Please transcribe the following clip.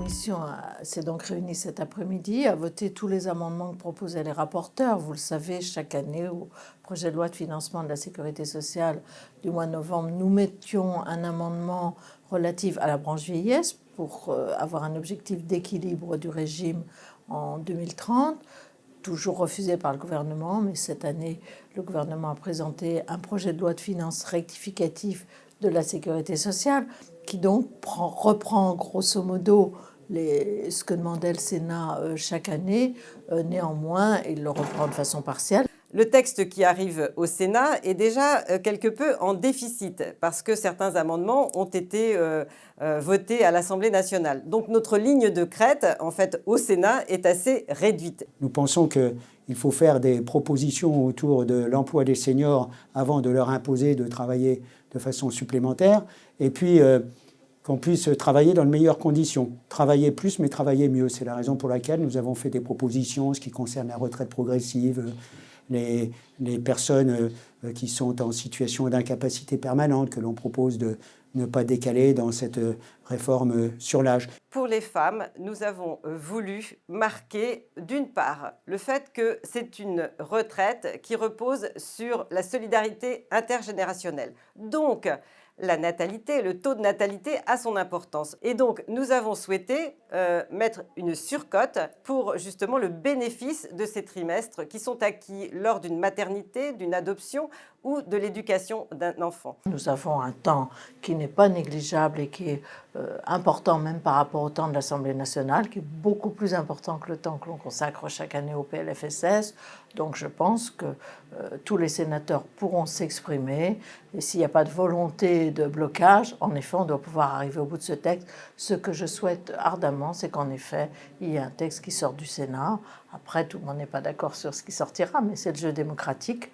commission s'est donc réunie cet après-midi, a voté tous les amendements que proposaient les rapporteurs. Vous le savez, chaque année, au projet de loi de financement de la sécurité sociale du mois de novembre, nous mettions un amendement relatif à la branche vieillesse pour avoir un objectif d'équilibre du régime en 2030, toujours refusé par le gouvernement, mais cette année, le gouvernement a présenté un projet de loi de finances rectificatif de la sécurité sociale, qui donc reprend grosso modo ce que demandait le Sénat chaque année. Néanmoins, il le reprend de façon partielle. Le texte qui arrive au Sénat est déjà quelque peu en déficit parce que certains amendements ont été votés à l'Assemblée nationale. Donc notre ligne de crête, en fait, au Sénat est assez réduite. Nous pensons qu'il faut faire des propositions autour de l'emploi des seniors avant de leur imposer de travailler de façon supplémentaire. Et puis qu'on puisse travailler dans de meilleures conditions. Travailler plus, mais travailler mieux. C'est la raison pour laquelle nous avons fait des propositions en ce qui concerne la retraite progressive, les personnes qui sont en situation d'incapacité permanente, que l'on propose de ne pas décaler dans cette réforme sur l'âge. Pour les femmes, nous avons voulu marquer, d'une part, le fait que c'est une retraite qui repose sur la solidarité intergénérationnelle. Donc, la natalité, le taux de natalité a son importance. Et donc, nous avons souhaité mettre une surcote pour justement le bénéfice de ces trimestres qui sont acquis lors d'une maternité, d'une adoption ou de l'éducation d'un enfant. Nous avons un temps qui n'est pas négligeable et qui est important même par rapport au temps de l'Assemblée nationale, qui est beaucoup plus important que le temps que l'on consacre chaque année au PLFSS. Donc je pense que tous les sénateurs pourront s'exprimer et s'il n'y a pas de volonté de blocage, en effet, on doit pouvoir arriver au bout de ce texte. Ce que je souhaite ardemment, c'est qu'en effet, il y ait un texte qui sort du Sénat. Après, tout le monde n'est pas d'accord sur ce qui sortira, mais c'est le jeu démocratique.